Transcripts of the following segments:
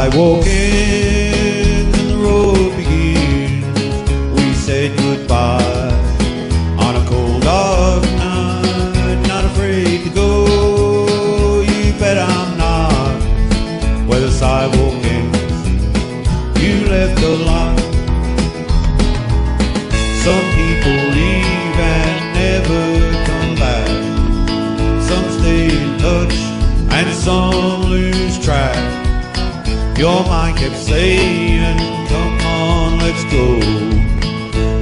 sidewalk ends and the road begins, we said goodbye on a cold dark night. Not afraid to go, you bet I'm not. Where the sidewalk ends, you left the light. Some people leave and never come back. Some stay in touch and some lose track. Your mind kept saying, come on, let's go.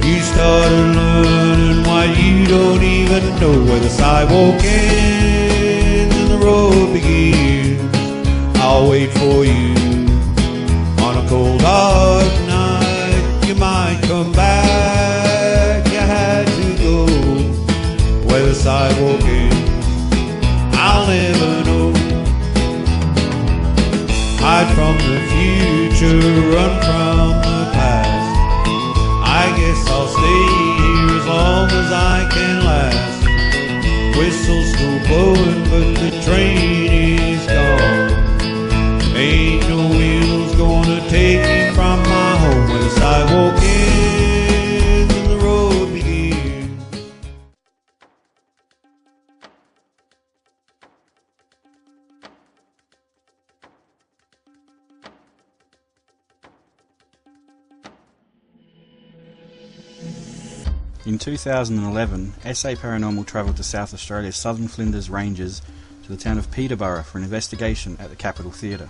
You started learning why you don't even know where the sidewalk ends and the road begins. I'll wait for you on a cold dark night. You might come back, you had to go. Where the sidewalk ends, I'll never know. Hide from the future, run from the past. I guess I'll stay here as long as I can last. Whistle's still blowing, but the train is gone. Ain't no wheels gonna take me from my home. Where the sidewalk ends and the road begins. In 2011, SA Paranormal travelled to South Australia's Southern Flinders Ranges to the town of Peterborough for an investigation at the Capitol Theatre.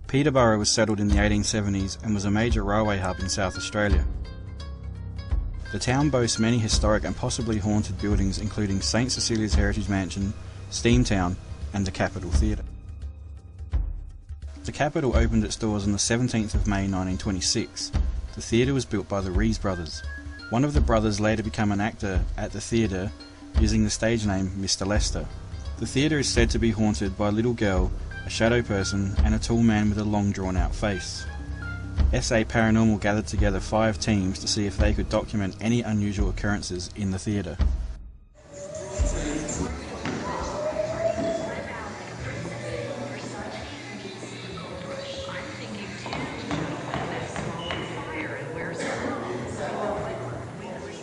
Peterborough was settled in the 1870s and was a major railway hub in South Australia. The town boasts many historic and possibly haunted buildings, including St Cecilia's Heritage Mansion, Steamtown and the Capitol Theatre. The Capitol opened its doors on the 17th of May 1926. The theatre was built by the Rees brothers. One of the brothers later became an actor at the theatre using the stage name Mr. Lester. The theatre is said to be haunted by a little girl, a shadow person and a tall man with a long drawn out face. SA Paranormal gathered together 5 teams to see if they could document any unusual occurrences in the theatre.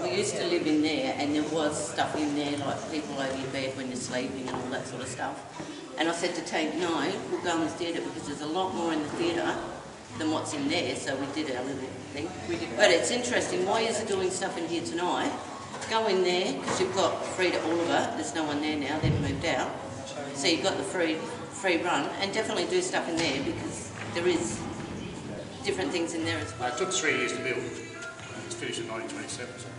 We used to live in there and there was stuff in there like people over your bed when you're sleeping and all that sort of stuff. And I said to Tank, no, we'll go in the theatre because there's a lot more in the theatre than what's in there, so we did our little thing. But it's interesting, why is it doing stuff in here tonight? Go in there, because you've got free to Oliver, there's no one there now, they've moved out. So you've got the free run, and definitely do stuff in there because there is different things in there as well. It took 3 years to build. It's finished in 1927, so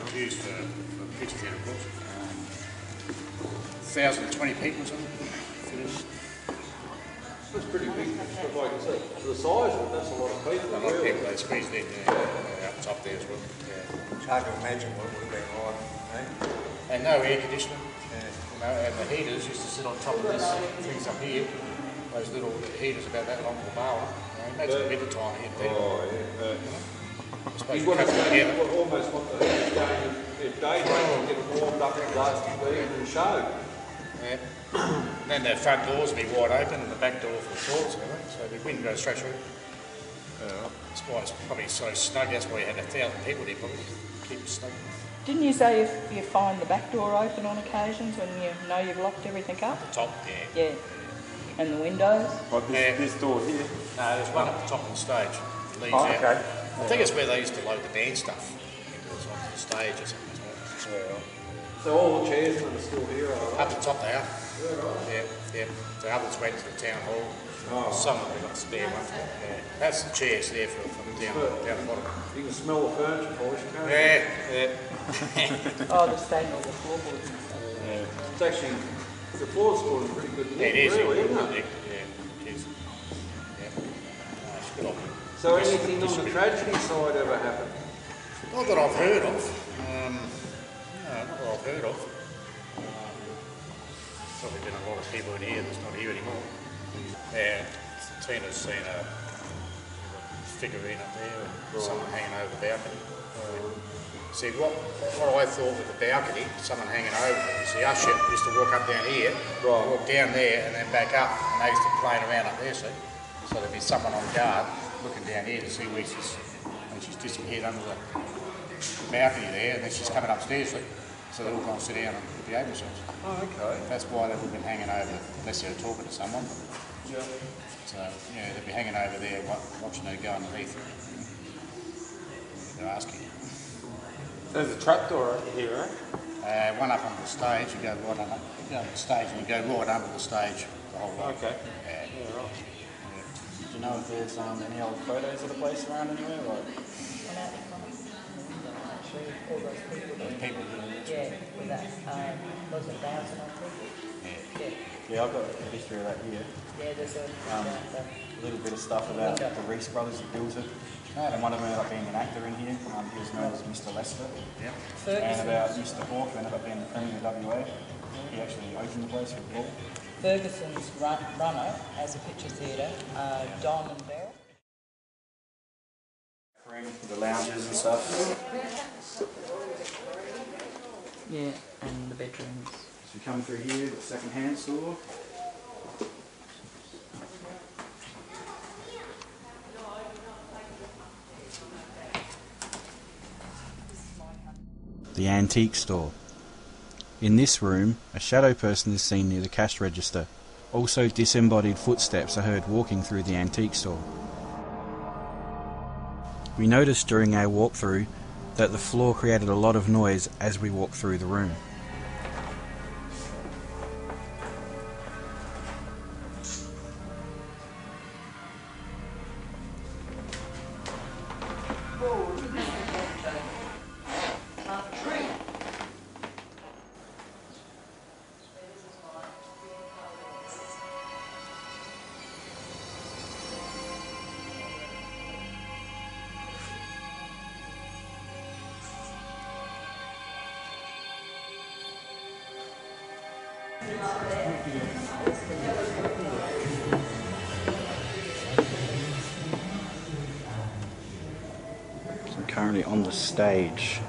it's used for picture theatre, of course. 1,020 people or something. Finished. That's pretty big, if I can see. For the size of it, that's a lot of people. A lot of people, they squeezed in up top there as well. Yeah. It's hard to imagine what it would have been like. Eh? And no air conditioning. Yeah. You know, and the heaters used to sit on top of this things up here. Those little heaters about that long with the bar. Imagine the winter time here in Peterborough. Oh, yeah. You want to almost want the heat going if daybreak, get it warmed up and glass to leave and show. Yeah. And then the front doors will be wide open and the back door for the toilets, so the wind goes straight through. That's why it's probably so snug. That's why you had 1,000 people here, probably keep it snug. Didn't you say you find the back door open on occasions when you know you've locked everything up? The top, yeah. Yeah. And the windows? Like this door here? No, there's one at the top of the stage. It leads out. Okay. I think it's where they used to load the band stuff onto the stage or something. So all the chairs are still here? Up the top they are. Yeah. The others went to the town hall. Oh. Some of them got spare ones. Yeah. That's the chairs there from down the bottom. You can smell the furniture polish, can't you? Yeah. Oh, the stain of the floorboards and stuff. Yeah. It's actually, the floor's still in pretty good nick, It is. really, isn't it? Yeah, it is. Yeah. It's good option. So anything on the tragedy side ever happened? Not that I've heard of. No, not that I've heard of. Probably been a lot of people in here that's not here anymore. Yeah, Tina's seen a figurine up there and someone hanging over the balcony. See, what I thought with the balcony, someone hanging over it, is the usher used to walk up down here, walk down there and then back up, and they used to plane around up there, see? So there'd be someone on guard looking down here to see where she's disappeared under the balcony there, and then she's coming upstairs, see? So they all kind of sit down and behave themselves. Oh, okay. That's why they would have been hanging over, unless they were talking to someone. Yeah. So, yeah, they'd be hanging over there watching her go underneath. They're asking. There's a trapdoor over here, eh? One up on the stage, you go right on the stage and you go right under the stage the whole way. Okay. Yeah. Yeah, right. Do you know if there's any old photos of the place around anywhere? Like, Actually, all those people Those there. people, Yeah, with that, was it 1,000 odd people? yeah. yeah, I've got a history of that here. Yeah, there's a, A little bit of stuff about the Reese brothers that built it. And one of them ended up being an actor in here. He was known as Mr. Lester. Yep. And about Mr. Hawke, who ended up being the Premier of WA. He actually opened the place for the ball. Ferguson's runner has a picture theatre, Diamond Barrel. The lounges and stuff. Yeah, and the bedrooms. So you come through here, the second-hand store. The antique store. In this room, a shadow person is seen near the cash register. Also, disembodied footsteps are heard walking through the antique store. We noticed during our walkthrough that the floor created a lot of noise as we walked through the room. So I'm currently on the stage.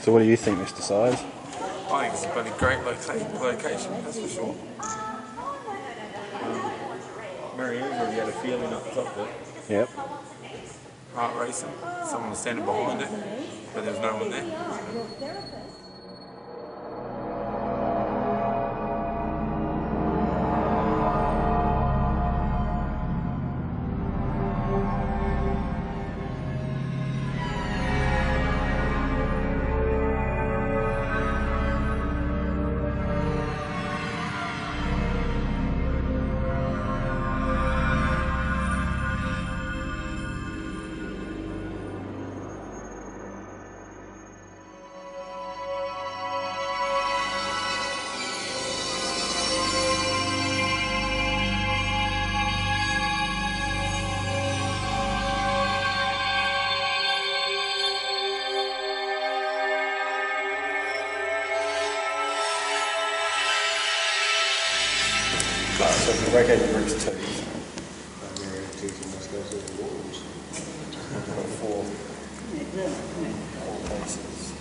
So what do you think, Mr. Size? I think it's a bloody great location, that's for sure. Marianne's already had a feeling up top there. Yep. Heart racing. Someone was standing behind it, but there was no one there. So if we break out your bricks too, got four places.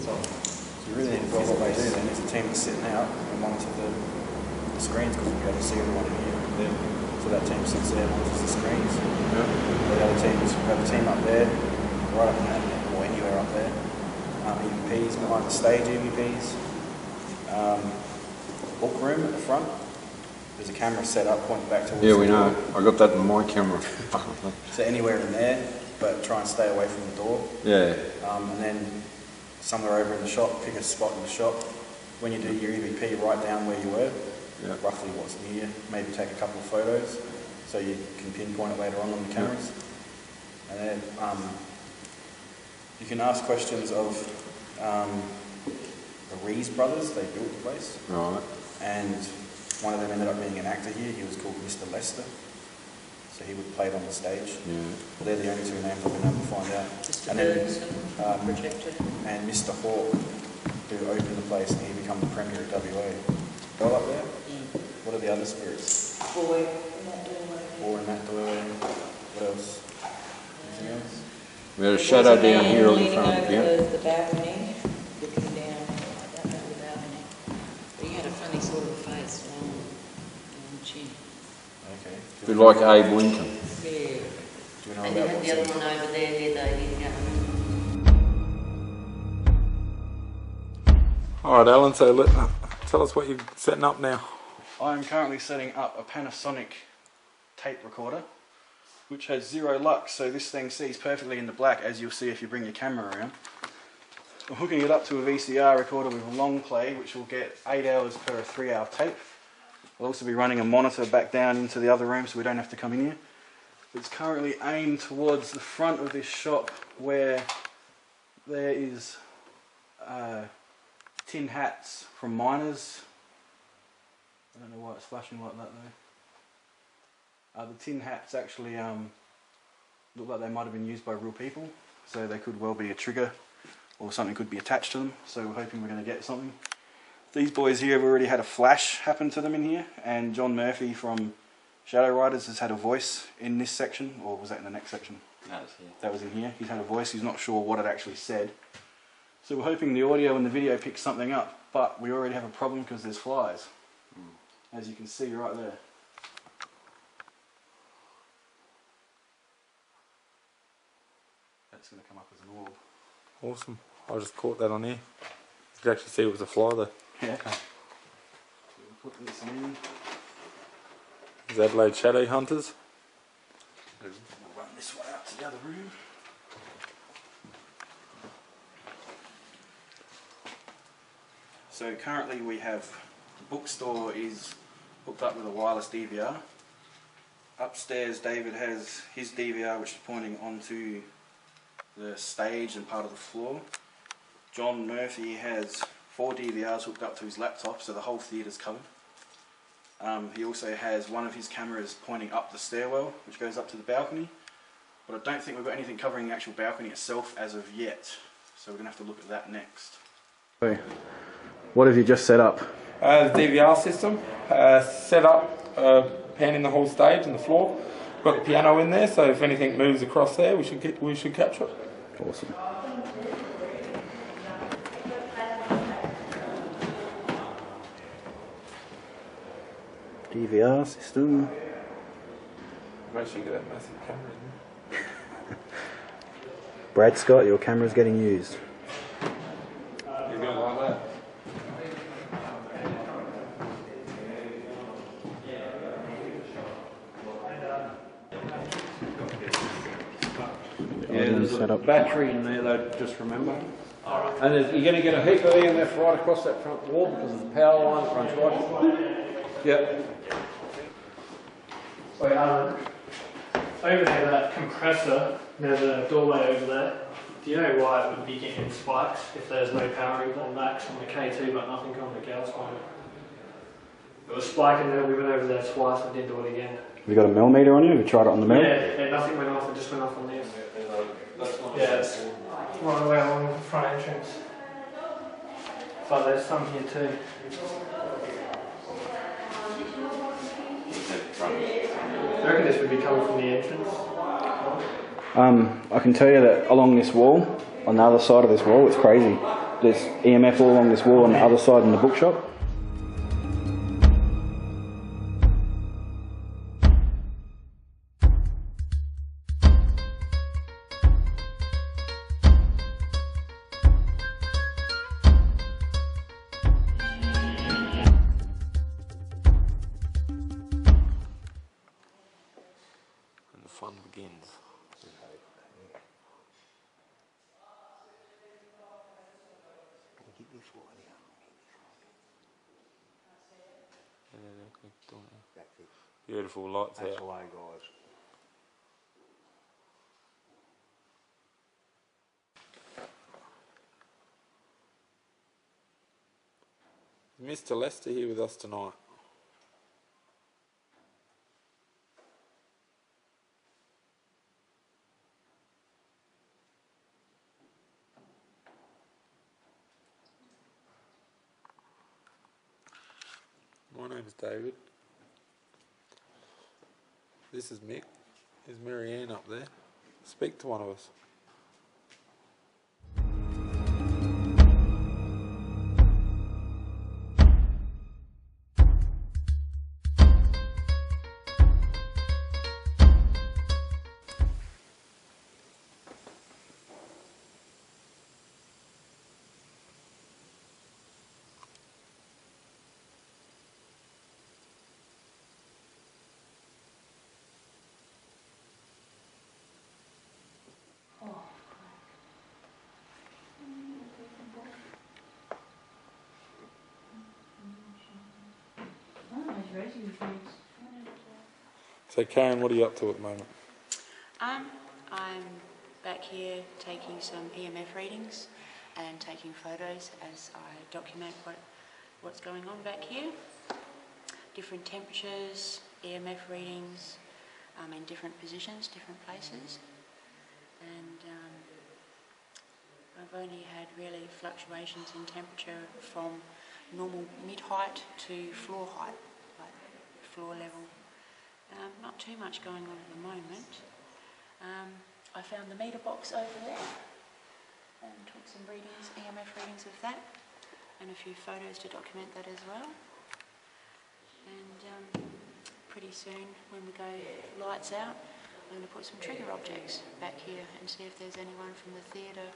So you really need to build what they do then. It's a team that's sitting out and monitor the screens because we'll be able to see everyone in here. So that team sits there and monitors the screens. The other teams, we have a team up there, right up in that, or anywhere up there. EVPs behind the stage, EVPs. Book room at the front, there's a camera set up pointing back towards Yeah, the we door. know. I got that in my camera. So anywhere in there, but try and stay away from the door. Yeah. And then somewhere over in the shop, pick a spot in the shop. When you do your EVP, write down where you were, roughly what's near, maybe take a couple of photos so you can pinpoint it later on the cameras. And then you can ask questions of the Rees brothers. They built the place. Right. And one of them ended up being an actor here. He was called Mr. Lester. So he would play it on the stage. Yeah. Well, they're the only two names I've been able to find out. Mr. And then, Protector. and Mr. Hawke, who opened the place, and he became the Premier of WA. All up there? What are the other spirits? Boy. Or in that doorway. What else? Anything else? We had a shadow down here on the front. Leaning Yeah. over the balcony, looking down like that over the balcony. But he had a funny sort of face, long chin. Okay. A bit like Abe Lincoln. Yeah. Do you know And you about had what's the other in? one over there, Alright, Alan, so tell us what you're setting up now. I am currently setting up a Panasonic tape recorder, which has 0 lux, so this thing sees perfectly in the black, as you'll see if you bring your camera around. I'm hooking it up to a VCR recorder with a long play, which will get 8 hours per 3-hour tape. I'll also be running a monitor back down into the other room so we don't have to come in here. It's currently aimed towards the front of this shop where there is tin hats from miners. I don't know why it's flashing like that though. The tin hats actually look like they might have been used by real people, so they could well be a trigger or something could be attached to them, so we're hoping we're going to get something. These boys here have already had a flash happen to them in here, and John Murphy from Shadow Riders has had a voice in this section, or was that in the next section? That was here. That was in here. He's had a voice, he's not sure what it actually said. So we're hoping the audio and the video picks something up, but we already have a problem because there's flies. As you can see right there. That's going to come up as an orb. Awesome. I just caught that on here. You could actually see it was a fly there. Yeah. So we'll put this in. Is Adelaide Shadow Hunters? We'll run this one out to the other room. So currently we have, the bookstore is hooked up with a wireless DVR. Upstairs David has his DVR which is pointing onto the stage and part of the floor. John Murphy has 4 DVRs hooked up to his laptop, so the whole theatre's covered. He also has one of his cameras pointing up the stairwell which goes up to the balcony, but I don't think we've got anything covering the actual balcony itself as of yet, so we're going to have to look at that next. What have you just set up? The DVR system, set up, panning the whole stage and the floor. Got the piano in there, so if anything moves across there, we should capture it. Awesome. DVR system. Make sure you get that massive camera in there. Brad Scott, your camera's getting used. You're going like that. Yeah, there's a battery in there though, just remember. And you're going to get a heap of EMF right across that front wall because of the power line that runs right. Yep. Wait, over there, that compressor, there's a doorway over there. Do you know why it would be getting spikes if there's no power on max on the K2 but nothing on the Gauss one? It was spiking there, we went over there twice and didn't do it again. Have you got a millimeter on you? Have you tried it on the mirror? Yeah, nothing went off, it just went off on this. Yeah, it's right away along the front entrance. But there's some here too. I reckon this would be coming from the entrance. I can tell you that along this wall, on the other side of this wall, it's crazy. There's EMF all along this wall on the other side in the bookshop. fun begins. Beautiful lights out. That's the way, guys. Mr. Lester here with us tonight. My name is David. This is Mick. There's Marianne up there. Speak to one of us. So Karen, what are you up to at the moment? I'm back here taking some EMF readings and taking photos as I document what's going on back here. Different temperatures, EMF readings, in different positions, different places. And I've only had really fluctuations in temperature from normal mid-height to floor height, like floor level. Not too much going on at the moment. I found the meter box over there and took some readings, EMF readings of that, and a few photos to document that as well. And pretty soon, when we go lights out, I'm going to put some trigger objects back here and see if there's anyone from the theatre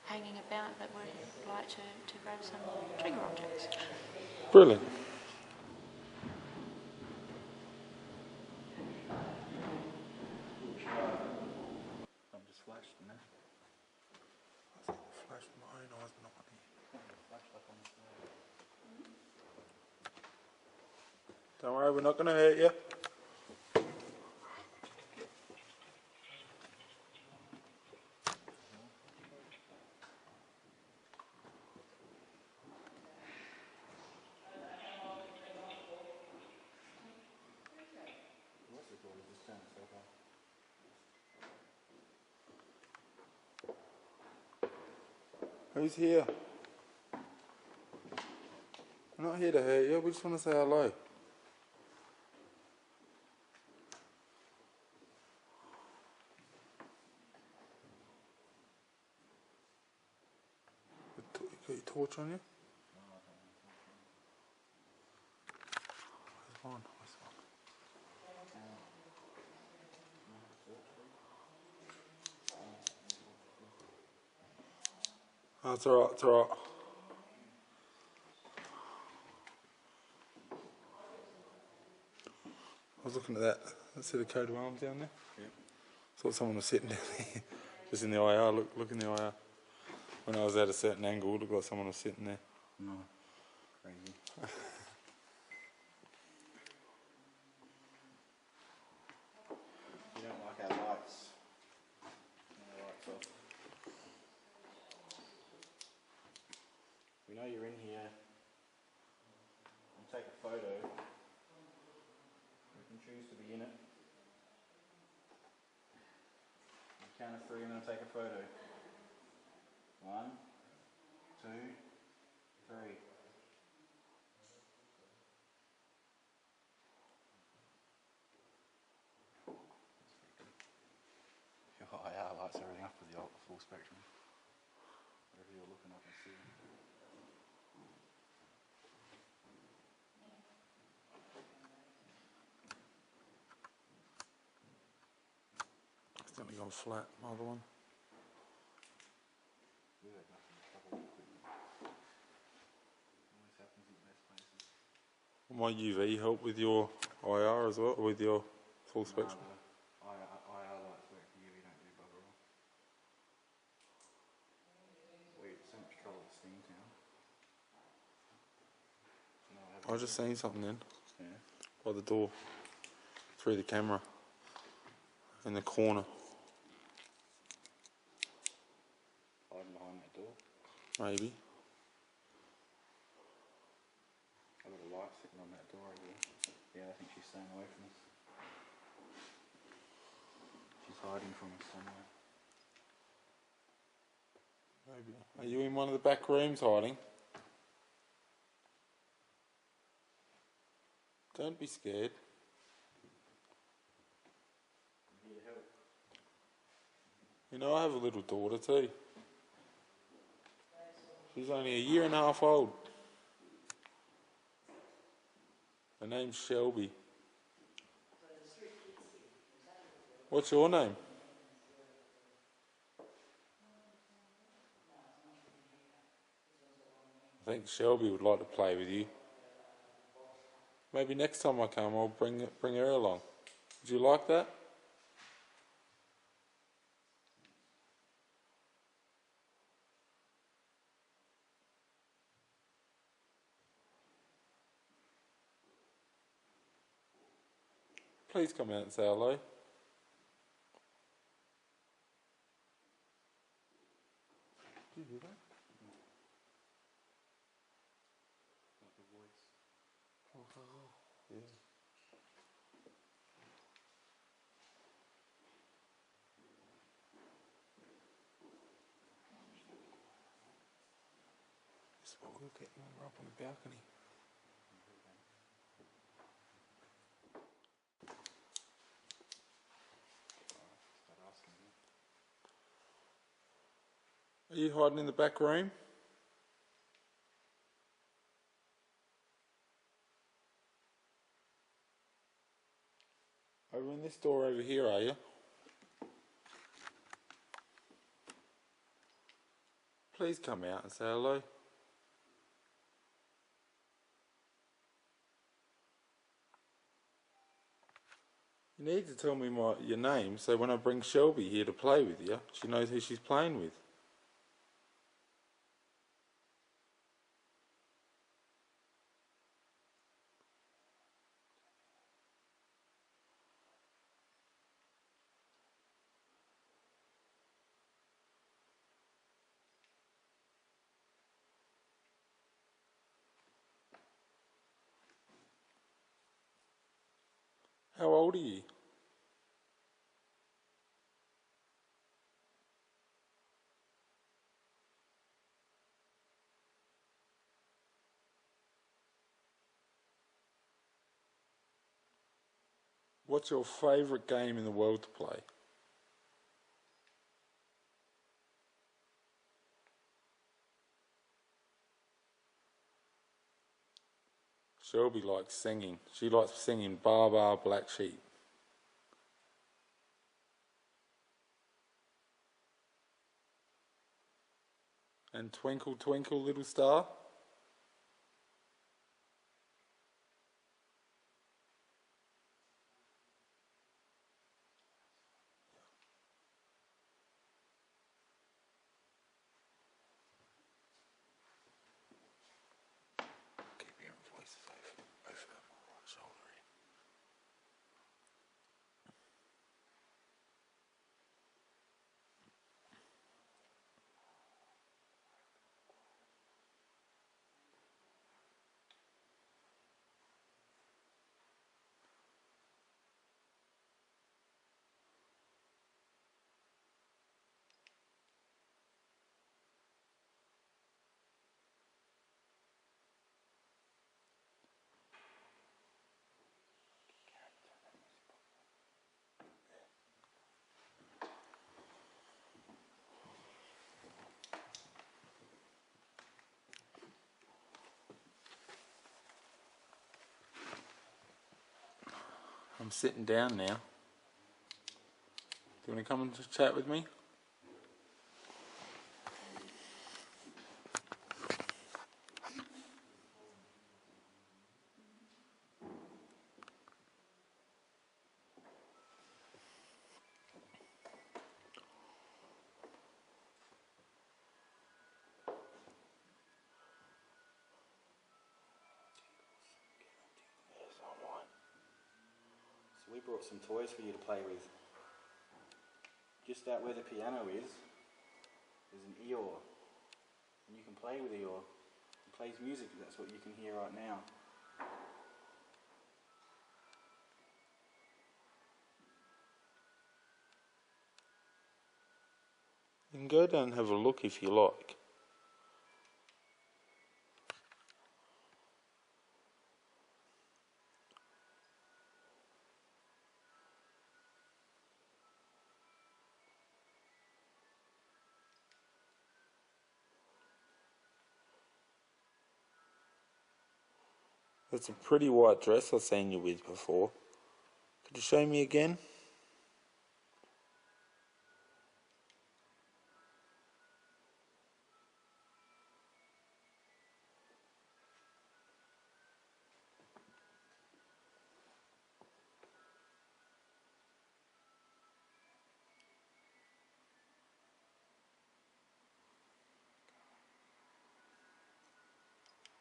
hanging about that would like to grab some trigger objects. Brilliant. Flashed, no? I think it flashed my own eyes, not mine. Don't worry, we're not going to hurt you. Who's here? We're not here to hurt you, we just want to say hello. You got your torch on you? Where's one? Oh, it's alright, it's alright. I was looking at that. See the coat of arms down there? Yep. Thought someone was sitting down there. Just in the IR, look in the IR. When I was at a certain angle, it looked like someone was sitting there. No. Crazy. You don't like our lights. Our lights off. We know you're in here. You take a photo. You can choose to be in it. You count of 3 and then take a photo. 1, 2, 3. Our lights everything up with the full spectrum. Wherever you're looking, I can see them. It's definitely gone flat, my other one. Will my UV help with your IR as well, with your full spectrum? IR I just seen something then. Yeah. By the door. Through the camera. In the corner. Hiding behind that door. Maybe. I've got a light sitting on that door over there. Yeah, I think she's staying away from us. She's hiding from us somewhere. Maybe. Are you in one of the back rooms hiding? Don't be scared. Need help. You know, I have a little daughter too. She's only a year and a half old. Her name's Shelby. What's your name? I think Shelby would like to play with you. Maybe next time I come, I'll bring her along. Would you like that? Please come out and say hello. Did you hear that? Like a voice. Yeah. This is what we'll get when we're up on the balcony. Start asking me. Are you hiding in the back room? Over in this door over here, are you? Please come out and say hello. You need to tell me your name so when I bring Shelby here to play with you, she knows who she's playing with. How old are you? What's your favourite game in the world to play? Shelby likes singing. She likes singing Bar Bar Black Sheep. And Twinkle Twinkle Little Star. Keep hearing voices over my right shoulder here. I'm sitting down now. Do you want to come and chat with me? So we brought some toys for you to play with. Just out where the piano is, there's an Eeyore. And you can play with Eeyore. He plays music, that's what you can hear right now. You can go down and have a look if you like. That's a pretty white dress I've seen you with before. Could you show me again?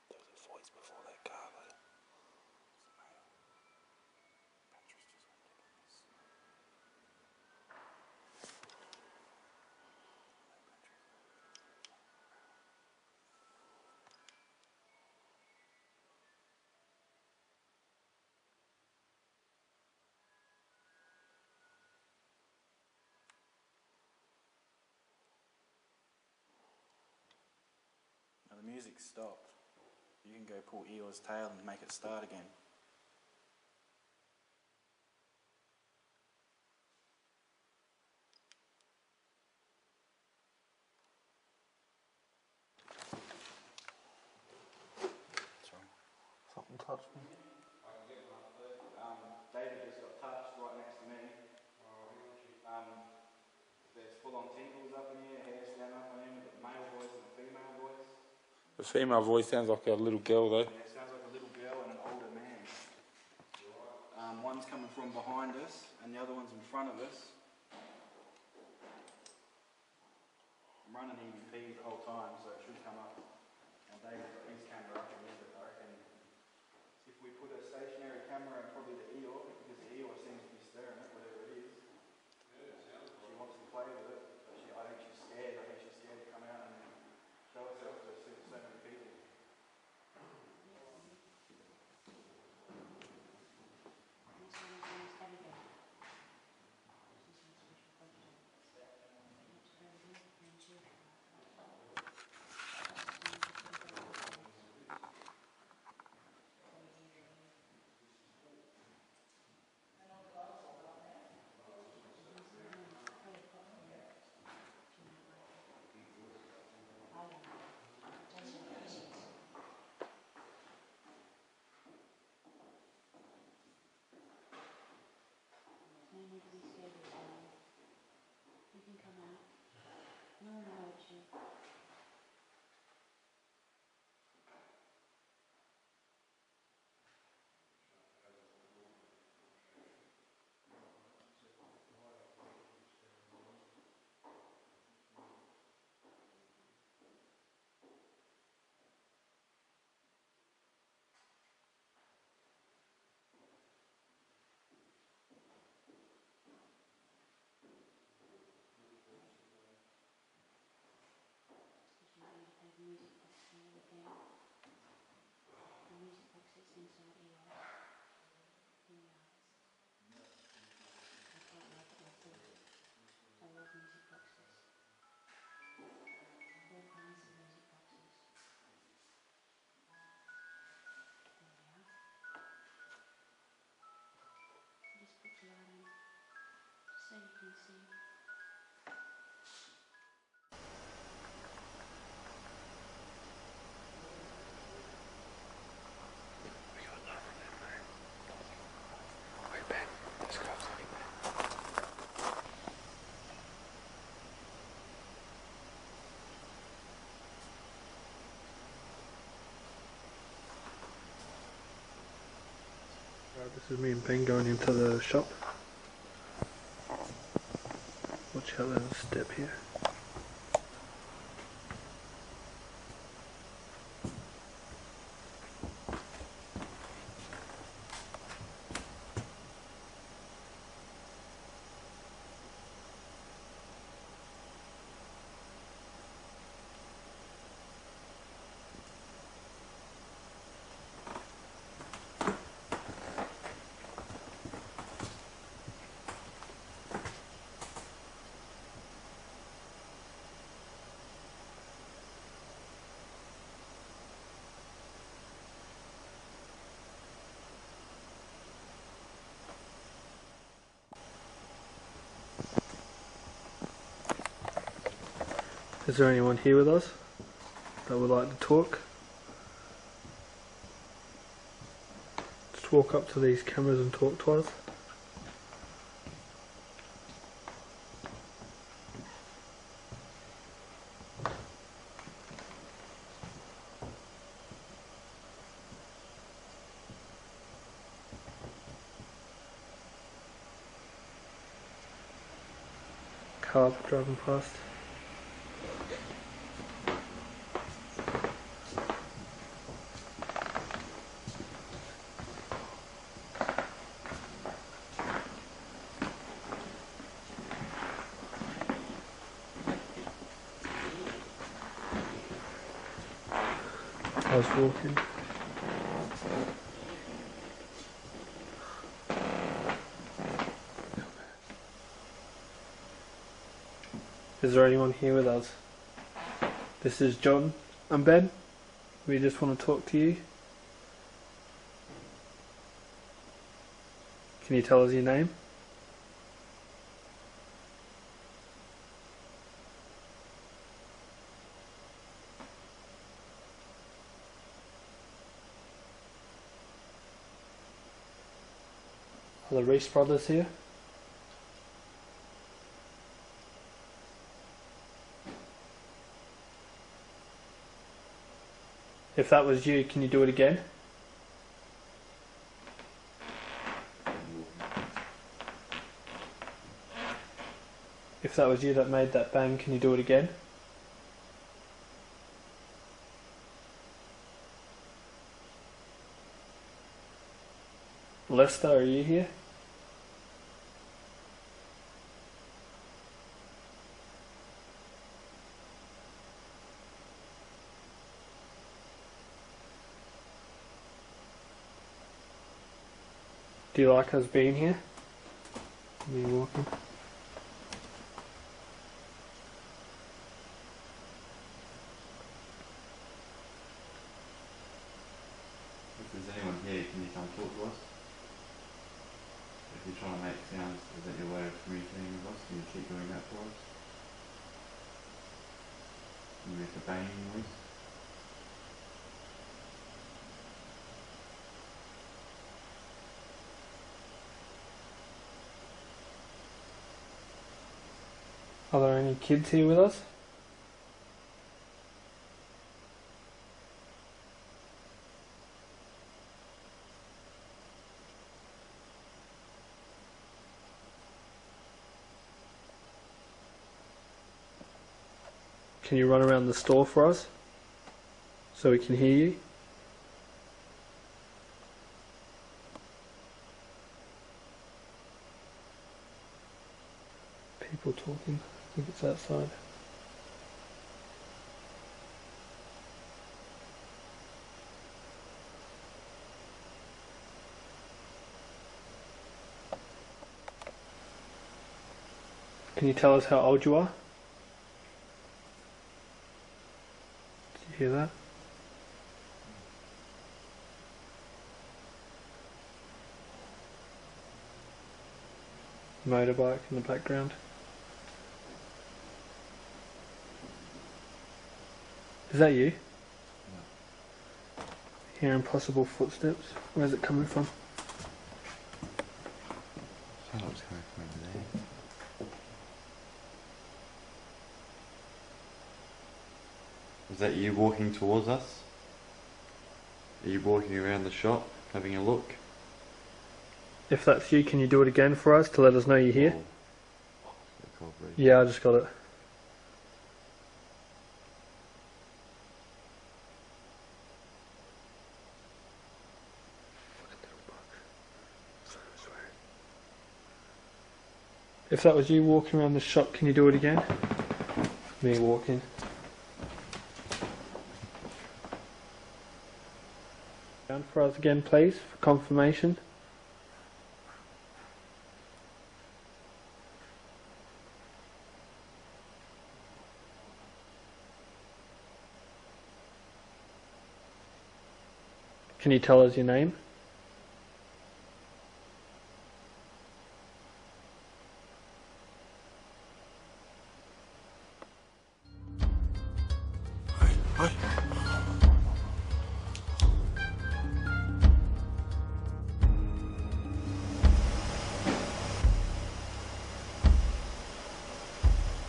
There was a voice before that car though. Now the music stopped. You can go pull Eeyore's tail and make it start again. Sorry. Something touched me. David just got touched right next to me. There's full-on tentacles up in here, hair standing up on him, a male voice and a female voice. The female voice sounds like a little girl though. Yeah, it sounds like a little girl and an older man. One's coming from behind us and the other one's in front of us. I'm running EVP the whole time, so it should come up. And David's got his camera up and I reckon if we put a stationary camera in probably the Eeyore, because the Eeyore seems to be staring at whatever it is. She wants to play with it, but I think she's scared. I think she's scared to come out and show herself to so many people. No need to be scared of it. You can come out. No one will hurt you. The music box there again. The music box is inside here. I quite like it myself. I love music boxes. All kinds of music boxes. There we are. Just put the light on so you can see. This is me and Ben going into the shop. Watch out, there's a step here. Is there anyone here with us that would like to talk? Just walk up to these cameras and talk to us. Cars driving past. I was walking. Is there anyone here with us? This is John and Ben. We just want to talk to you. Can you tell us your name? Are the Reese brothers here? If that was you, can you do it again? If that was you that made that bang, can you do it again? Lester, are you here? Do you like us being here? Me walking. If there's anyone here, can you come talk to us? If you're trying to make sounds, is that your way of communicating with us? Can you keep doing that for us? Can you make a banging noise? Are there any kids here with us? Can you run around the store for us so we can hear you? People talking. I think it's outside. Can you tell us how old you are? Did you hear that? Motorbike in the background. Is that you? No. Hearing possible footsteps. Where's it coming from? I thought it was coming from over there. Was that you walking towards us? Are you walking around the shop, having a look? If that's you, can you do it again for us to let us know you're here? Oh. Yeah, I just got it. If that was you walking around the shop, can you do it again? Me walking. Down for us again, please, for confirmation. Can you tell us your name?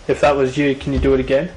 If that was you, can you do it again?